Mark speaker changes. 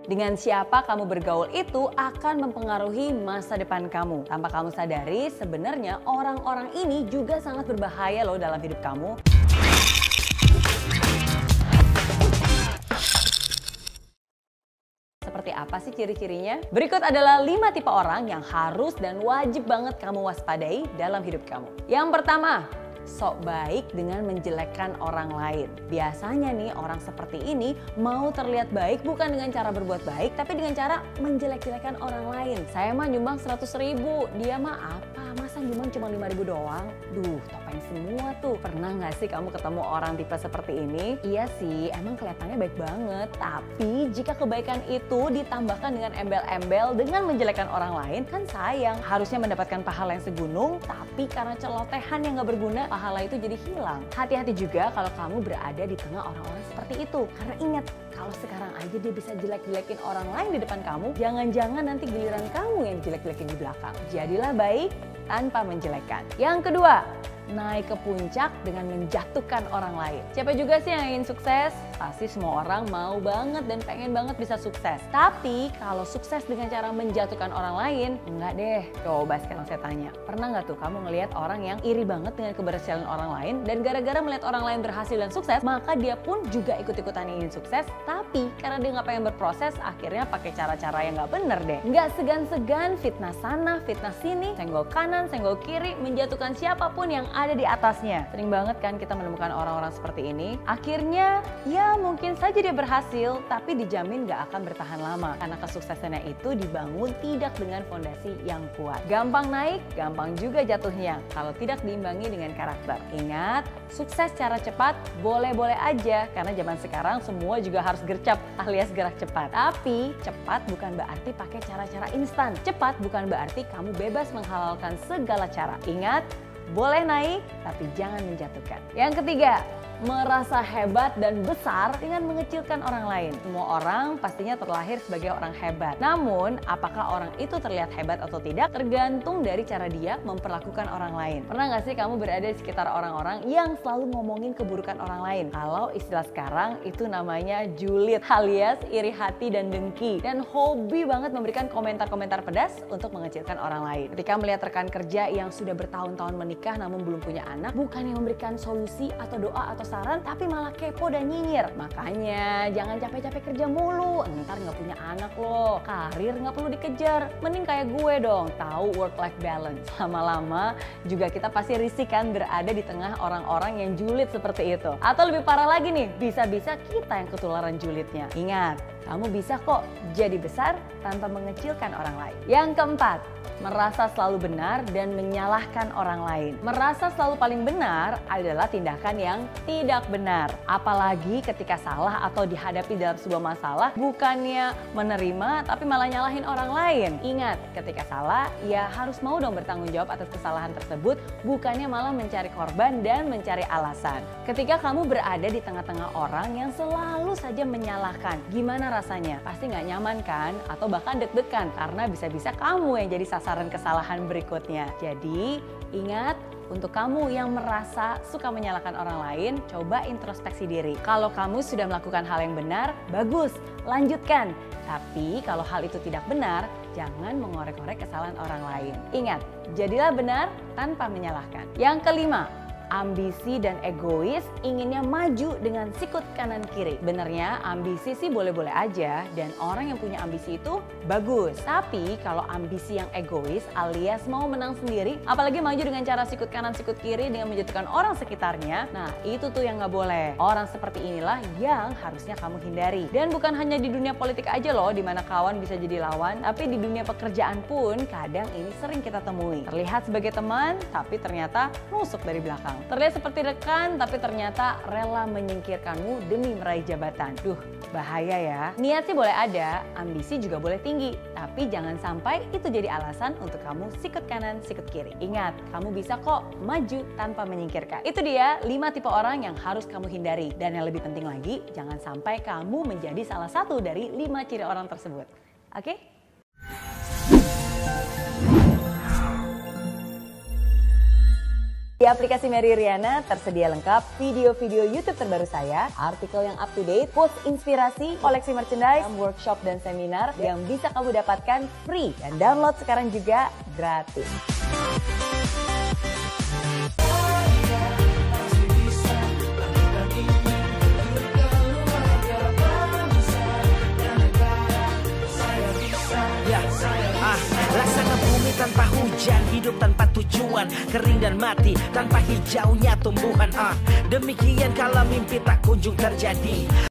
Speaker 1: Dengan siapa kamu bergaul itu akan mempengaruhi masa depan kamu. Tanpa kamu sadari, sebenarnya orang-orang ini juga sangat berbahaya loh dalam hidup kamu. Seperti apa sih ciri-cirinya? Berikut adalah 5 tipe orang yang harus dan wajib banget kamu waspadai dalam hidup kamu. Yang pertama, sok baik dengan menjelekkan orang lain. Biasanya nih orang seperti ini mau terlihat baik bukan dengan cara berbuat baik, tapi dengan cara menjelek-jelekan orang lain. Saya mah nyumbang 100.000, dia mah apa? Masa nyumbang cuma 5.000 doang? Duh, topeng semua tuh. Pernah gak sih kamu ketemu orang tipe seperti ini? Iya sih, emang kelihatannya baik banget. Tapi jika kebaikan itu ditambahkan dengan embel-embel dengan menjelekkan orang lain, kan sayang. Harusnya mendapatkan pahala yang segunung, tapi karena celotehan yang gak berguna, pahala itu jadi hilang. Hati-hati juga kalau kamu berada di tengah orang-orang seperti itu. Karena ingat, kalau sekarang aja dia bisa jelek-jelekin orang lain di depan kamu, jangan-jangan nanti giliran kamu yang jelek-jelekin di belakang. Jadilah baik tanpa menjelekkan. Yang kedua, naik ke puncak dengan menjatuhkan orang lain. Siapa juga sih yang ingin sukses? Pasti semua orang mau banget dan pengen banget bisa sukses. Tapi kalau sukses dengan cara menjatuhkan orang lain, enggak deh. Coba sekarang saya tanya, pernah nggak tuh kamu ngelihat orang yang iri banget dengan keberhasilan orang lain, dan gara-gara melihat orang lain berhasil dan sukses, maka dia pun juga ikut-ikutan ingin sukses, tapi karena dia nggak pengen berproses, akhirnya pakai cara-cara yang nggak bener deh. Nggak segan-segan fitnah sana, fitnah sini, senggol kanan, senggol kiri, menjatuhkan siapapun yang ada di atasnya. Sering banget kan kita menemukan orang-orang seperti ini. Akhirnya ya mungkin saja dia berhasil, tapi dijamin gak akan bertahan lama. Karena kesuksesannya itu dibangun tidak dengan fondasi yang kuat. Gampang naik, gampang juga jatuhnya kalau tidak diimbangi dengan karakter. Ingat, sukses secara cepat boleh-boleh aja, karena zaman sekarang semua juga harus gercep alias gerak cepat. Tapi cepat bukan berarti pakai cara-cara instan. Cepat bukan berarti kamu bebas menghalalkan segala cara. Ingat, boleh naik, tapi jangan menjatuhkan. Yang ketiga, merasa hebat dan besar dengan mengecilkan orang lain. Semua orang pastinya terlahir sebagai orang hebat. Namun, apakah orang itu terlihat hebat atau tidak tergantung dari cara dia memperlakukan orang lain. Pernah gak sih kamu berada di sekitar orang-orang yang selalu ngomongin keburukan orang lain? Kalau istilah sekarang itu namanya julid alias iri hati dan dengki. Dan hobi banget memberikan komentar-komentar pedas untuk mengecilkan orang lain. Ketika melihat rekan kerja yang sudah bertahun-tahun menikah namun belum punya anak, bukannya memberikan solusi atau doa atau saran, tapi malah kepo dan nyinyir. Makanya jangan capek-capek kerja mulu, ntar nggak punya anak loh. Karir nggak perlu dikejar, mending kayak gue dong, tahu work-life balance. Lama-lama juga kita pasti risih kan berada di tengah orang-orang yang julid seperti itu. Atau lebih parah lagi nih, bisa-bisa kita yang ketularan julidnya. Ingat, kamu bisa kok jadi besar tanpa mengecilkan orang lain. Yang keempat, merasa selalu benar dan menyalahkan orang lain. Merasa selalu paling benar adalah tindakan yang tidak benar. Apalagi ketika salah atau dihadapi dalam sebuah masalah, bukannya menerima tapi malah nyalahin orang lain. Ingat, ketika salah, ya harus mau dong bertanggung jawab atas kesalahan tersebut, bukannya malah mencari korban dan mencari alasan. Ketika kamu berada di tengah-tengah orang yang selalu saja menyalahkan, gimana rasanya? Pasti nggak nyaman kan? Atau bahkan deg-degan karena bisa-bisa kamu yang jadi sasaran kesalahan berikutnya. Jadi ingat, untuk kamu yang merasa suka menyalahkan orang lain, coba introspeksi diri. Kalau kamu sudah melakukan hal yang benar, bagus, lanjutkan. Tapi kalau hal itu tidak benar, jangan mengorek-orek kesalahan orang lain. Ingat, jadilah benar tanpa menyalahkan. Yang kelima, ambisi dan egois, inginnya maju dengan sikut kanan kiri. Benernya ambisi sih boleh-boleh aja, dan orang yang punya ambisi itu bagus. Tapi kalau ambisi yang egois alias mau menang sendiri, apalagi maju dengan cara sikut kanan sikut kiri dengan menjatuhkan orang sekitarnya, nah itu tuh yang nggak boleh. Orang seperti inilah yang harusnya kamu hindari. Dan bukan hanya di dunia politik aja loh, dimana kawan bisa jadi lawan, tapi di dunia pekerjaan pun kadang ini sering kita temui. Terlihat sebagai teman, tapi ternyata nusuk dari belakang. Terlihat seperti rekan, tapi ternyata rela menyingkirkanmu demi meraih jabatan. Duh, bahaya ya. Niat sih boleh ada, ambisi juga boleh tinggi. Tapi jangan sampai itu jadi alasan untuk kamu sikut kanan, sikut kiri. Ingat, kamu bisa kok maju tanpa menyingkirkan. Itu dia 5 tipe orang yang harus kamu hindari. Dan yang lebih penting lagi, jangan sampai kamu menjadi salah satu dari 5 ciri orang tersebut. Oke? Di aplikasi Mary Riana tersedia lengkap video-video YouTube terbaru saya, artikel yang up to date, quotes inspirasi, koleksi merchandise, workshop dan seminar yang bisa kamu dapatkan free dan download sekarang juga gratis.
Speaker 2: Laksana bumi tanpa hujan, hidup tanpa tujuan, kering dan mati tanpa hijaunya tumbuhan. Demikian kalau mimpi tak kunjung terjadi.